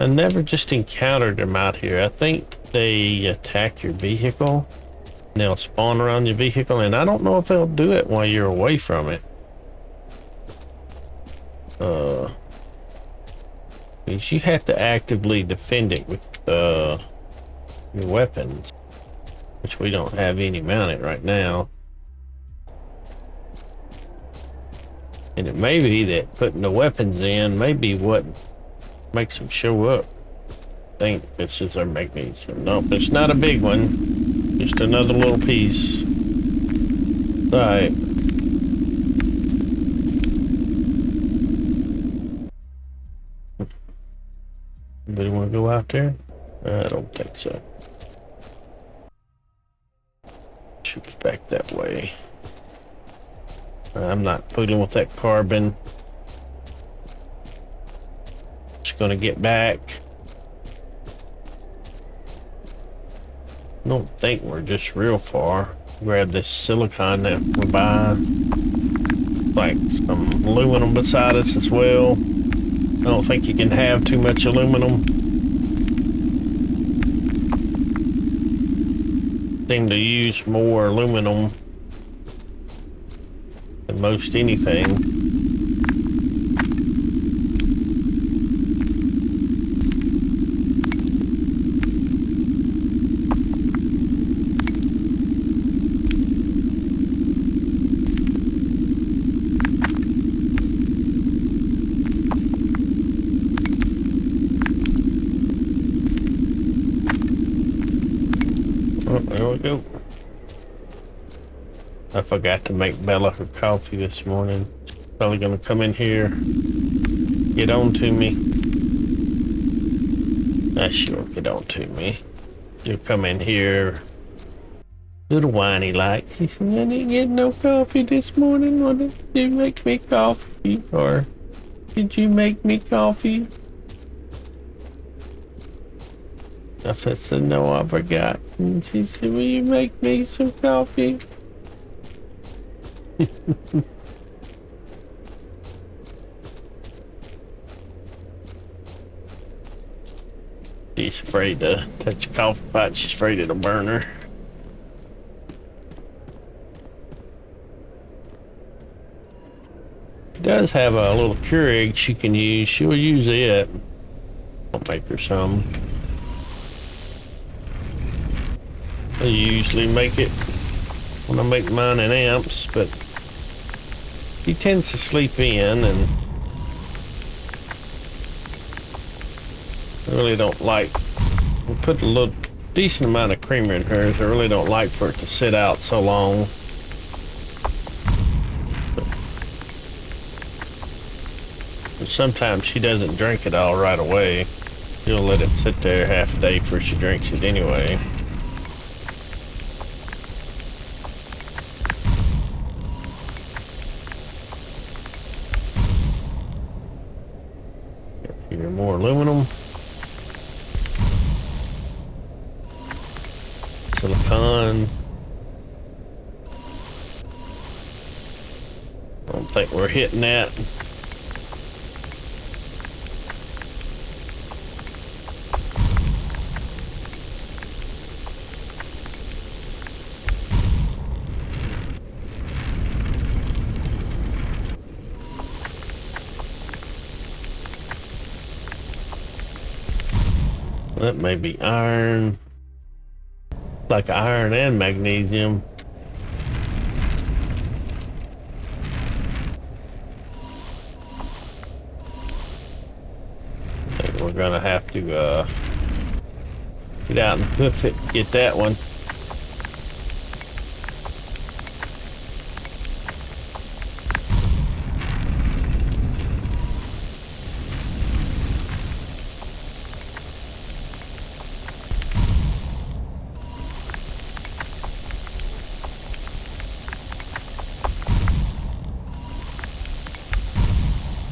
never just encountered them out here. I think they attack your vehicle. And they'll spawn around your vehicle, and I don't know if they'll do it while you're away from it. Because you have to actively defend it with your weapons, which we don't have any mounted right now. And it may be that putting the weapons in may be what makes them show up. I think this is our magnesium. Nope, it's not a big one. Just another little piece. Alright. Anybody want to go out there? I don't think so. Shoots back that way. I'm not fooling with that carbon. Just gonna get back. I don't think we're just real far. Grab this silicon that we're buying. Like some aluminum beside us as well. I don't think you can have too much aluminum. Seem to use more aluminum than most anything. There we go. I forgot to make Bella her coffee this morning. She's probably gonna come in here, get on to me. She won't get on to me. She'll come in here, little whiny like. She said, I didn't get no coffee this morning. Or did you make me coffee? Or did you make me coffee? I said, no, I forgot. And she said, will you make me some coffee? She's afraid to touch the coffee pot. She's afraid it'll burn her. She does have a little Keurig she can use. She'll use it. I'll make her some. I usually make it when I make mine in amps, but she tends to sleep in, and I really don't like. We put a little decent amount of creamer in hers. I really don't like for it to sit out so long. But sometimes she doesn't drink it all right away. She'll let it sit there half a day before she drinks it anyway. Here, more aluminum. Silicon. I don't think we're hitting that. That may be iron. Like iron and magnesium. I think we're gonna have to get out and hoof it, get that one.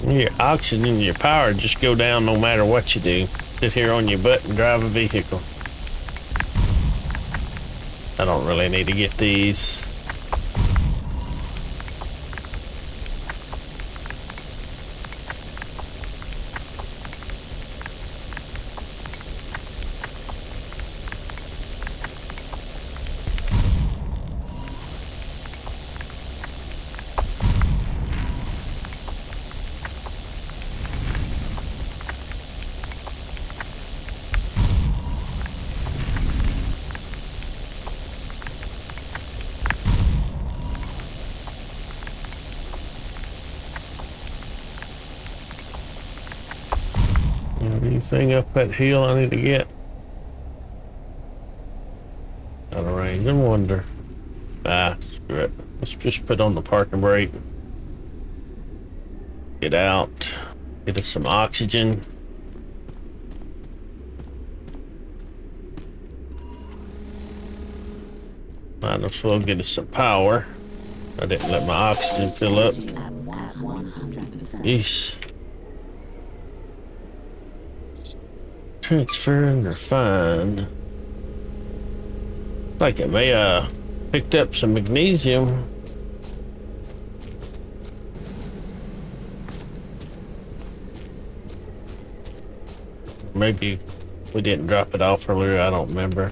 Your oxygen and your power just go down no matter what you do. Sit here on your butt and drive a vehicle. I don't really need to get these. Anything up that hill I need to get? Out of range and wonder. Ah, screw it. Let's just put on the parking brake. Get out. Get us some oxygen. Might as well get us some power. I didn't let my oxygen fill up. Yeesh. Transfer and refine. Like it may have picked up some magnesium. Maybe we didn't drop it off earlier, I don't remember.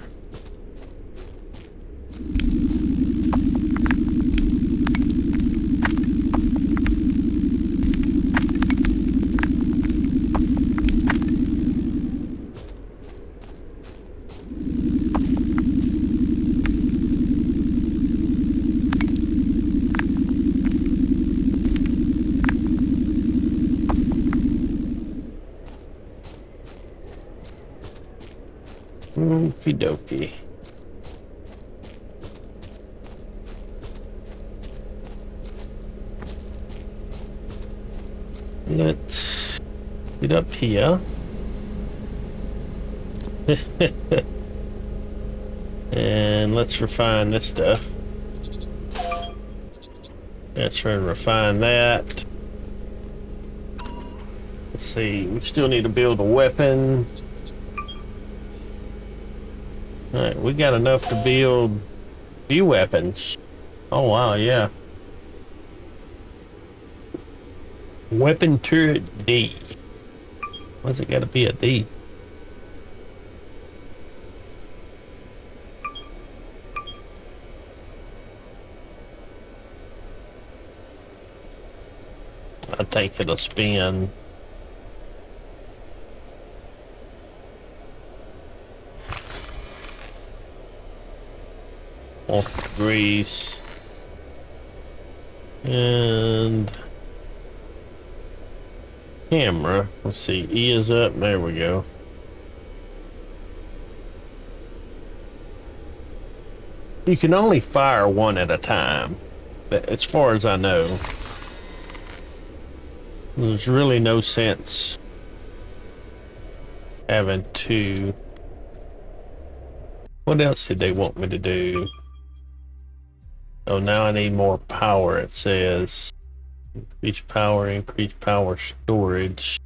Okie dokie. Let's get up here. And let's refine this stuff. Let's try and refine that. Let's see, we still need to build a weapon. Alright, we got enough to build few weapons. Oh wow, yeah. Weapon turret D. Why's it gotta be a D? I think it'll spin. Degrees. And camera. Let's see. E is up. There we go. You can only fire one at a time, as far as I know. There's really no sense having two. What else did they want me to do? Oh, now I need more power, it says. Increase power storage.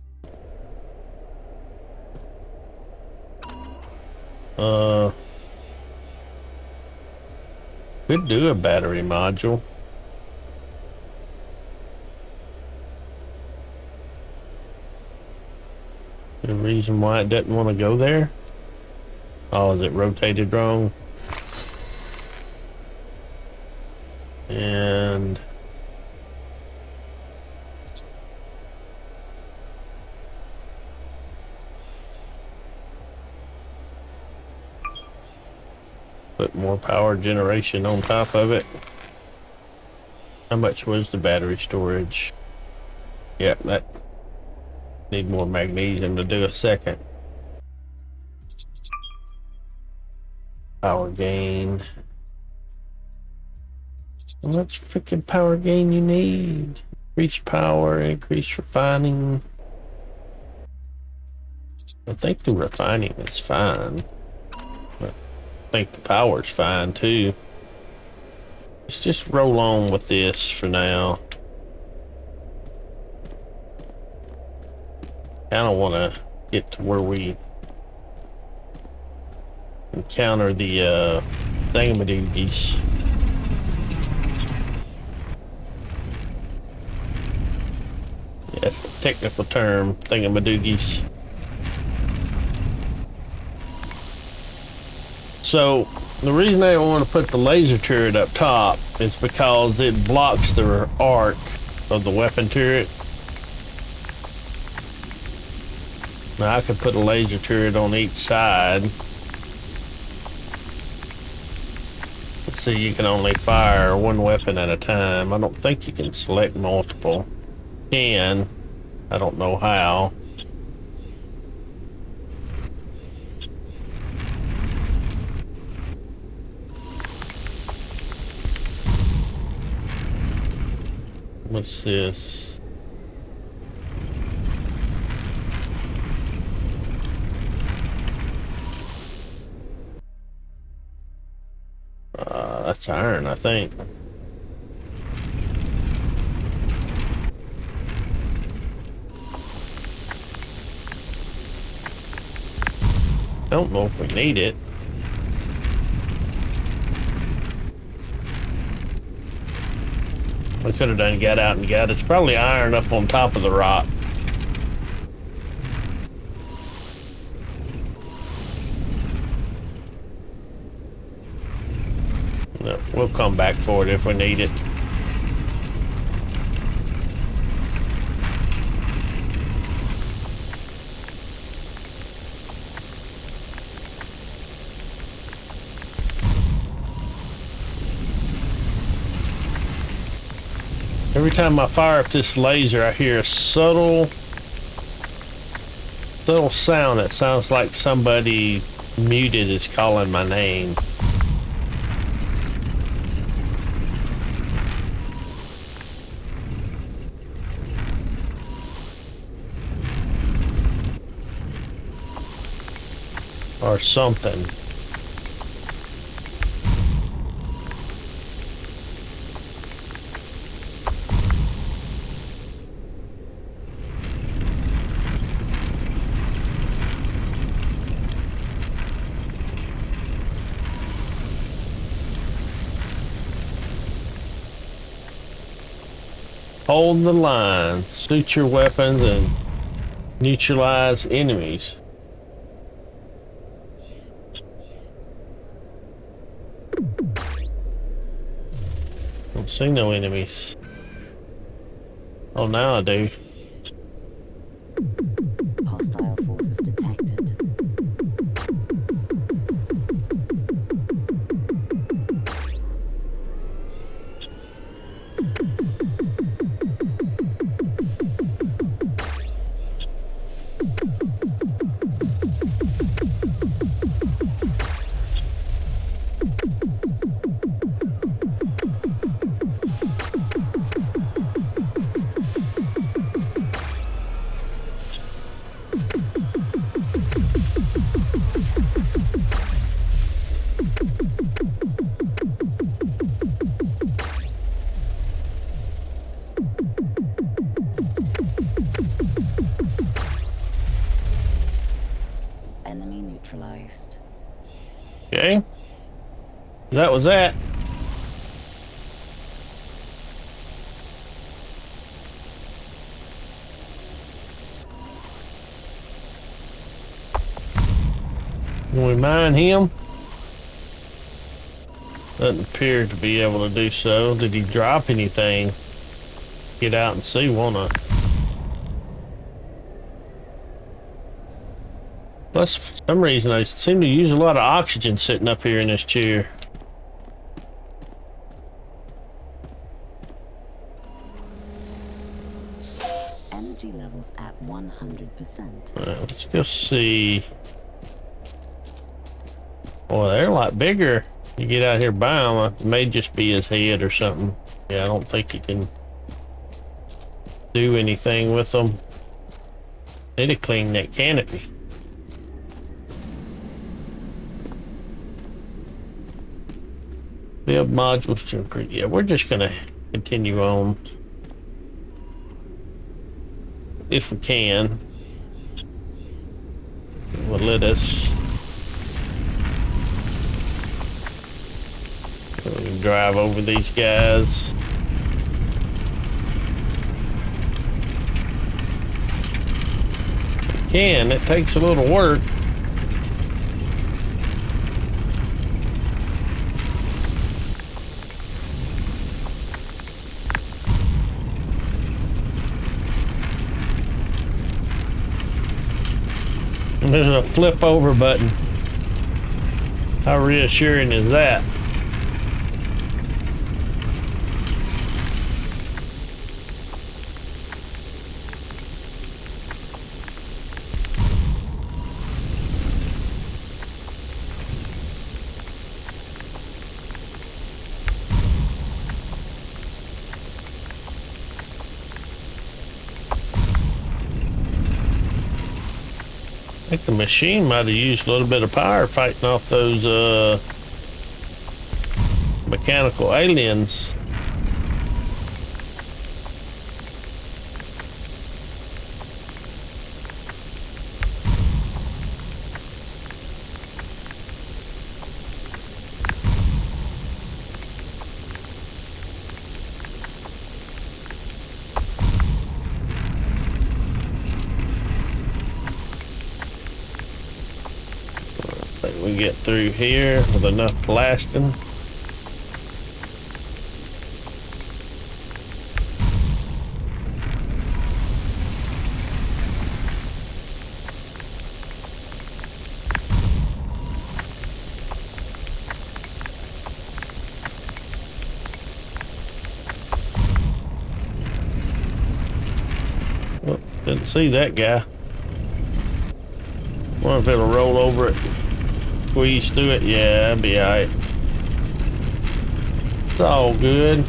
Could do a battery module. The reason why it doesn't want to go there? Oh, is it rotated wrong? And put more power generation on top of it. How much was the battery storage? Yeah, that need more magnesium to do a second. Power gain. How much freaking power gain you need? Increase power, increase refining. I think the refining is fine. I think the power's fine too. Let's just roll on with this for now. I don't want to get to where we encounter the thingamadoogies. Yeah, that's a technical term, thingamadoogies. So the reason I want to put the laser turret up top is because it blocks the arc of the weapon turret. Now I could put a laser turret on each side. Let's see, you can only fire one weapon at a time. I don't think you can select multiple. Can. I don't know how. What's this? That's iron, I think. Don't know if we need it. I could have done get out and get. It's probably iron up on top of the rock. No, we'll come back for it if we need it. Every time I fire up this laser, I hear a subtle sound that sounds like somebody muted is calling my name. Or something. Hold the line. Shoot your weapons and neutralize enemies. Don't see no enemies. Oh, now I do. Hostile forces detected. Enemy neutralized. Okay. That was that. Can we mine him? Doesn't appear to be able to do so. Did he drop anything? Get out and see, won't I? Plus, for some reason, I seem to use a lot of oxygen sitting up here in this chair. Energy levels at 100%. Let's go see. Boy, they're a lot bigger. You get out here by them, it may just be his head or something. Yeah, I don't think you can do anything with them. Need to clean that canopy. Build modules to improve. Yeah, we're just gonna continue on if we can. It will let us. We can drive over these guys. We can. It takes a little work. There's a flip over button. How reassuring is that? I think the machine might have used a little bit of power fighting off those mechanical aliens. We get through here with enough blasting. Oh, didn't see that guy. Wonder if it'll roll over it. Squeeze through it. Yeah, that'd be alright. It's all good.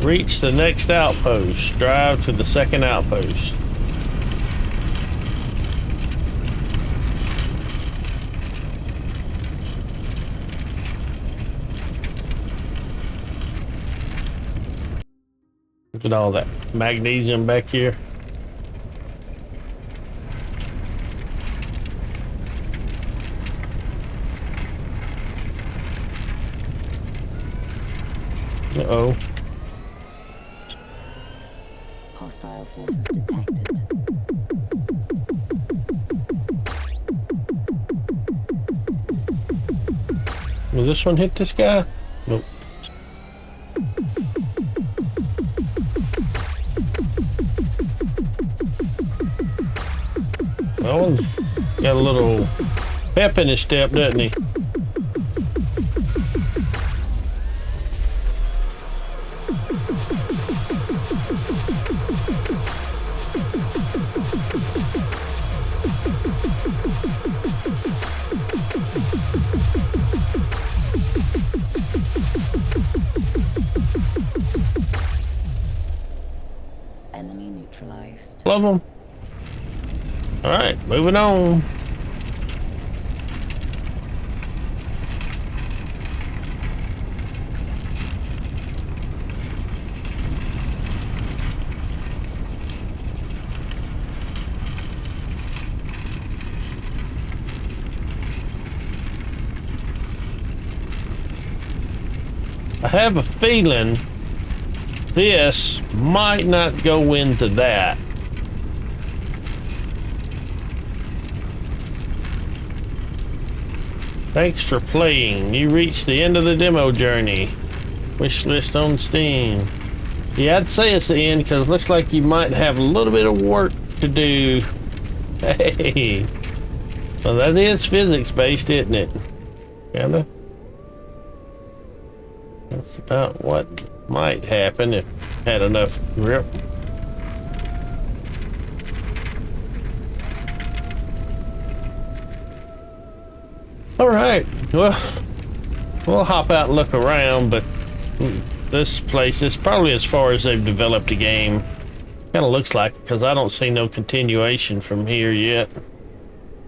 Reach the next outpost. Drive to the second outpost. Look at all that magnesium back here. Uh-oh. Hostile forces detected. Will this one hit this guy? Nope. That one's got a little pep in his step, doesn't he? Enemy neutralized. Love them. All right, moving on. I have a feeling this might not go into that. Thanks for playing. You reached the end of the demo journey. Wishlist on Steam. Yeah, I'd say it's the end because it looks like you might have a little bit of work to do. Hey. Well, that is physics based, isn't it? Kinda. That's about what might happen if I had enough grip. All right, well, we'll hop out and look around, but this place is probably as far as they've developed the game. Kind of looks like it because I don't see no continuation from here yet.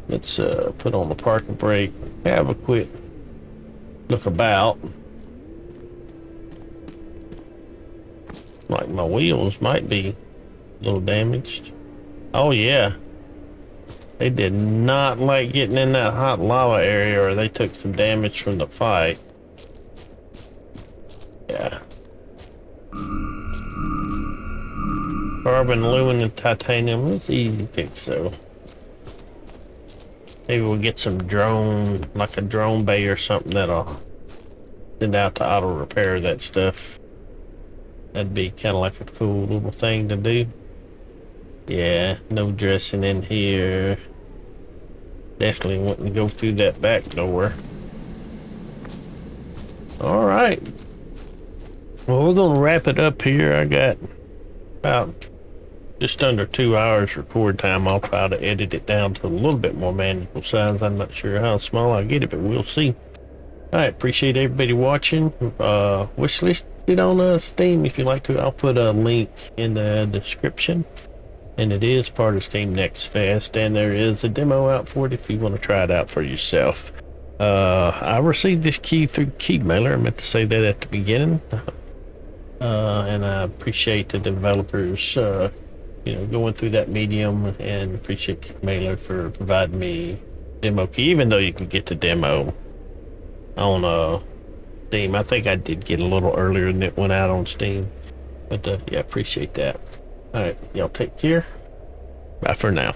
Let's put on the parking brake, have a quick look about. Like my wheels might be a little damaged. Oh yeah. They did not like getting in that hot lava area, or they took some damage from the fight. Yeah. Carbon, aluminum, titanium. It's easy to fix, though. Maybe we'll get some drone, like a drone bay or something that'll send out to auto repair that stuff. That'd be kind of like a cool little thing to do. Yeah, no dressing in here. Definitely wouldn't go through that back door. All right. Well, we're gonna wrap it up here. I got about just under 2 hours record time. I'll try to edit it down to a little bit more manageable size. I'm not sure how small I'll get it, but we'll see. All right, appreciate everybody watching. Wishlist it on Steam if you like to. I'll put a link in the description. And it is part of Steam Next Fest, and there is a demo out for it if you want to try it out for yourself. I received this key through Keymailer. I meant to say that at the beginning. And I appreciate the developers, going through that medium, and appreciate Keymailer for providing me demo key, even though you can get the demo on Steam. I think I did get a little earlier than it went out on Steam. But yeah, appreciate that. All right, y'all take care. Bye for now.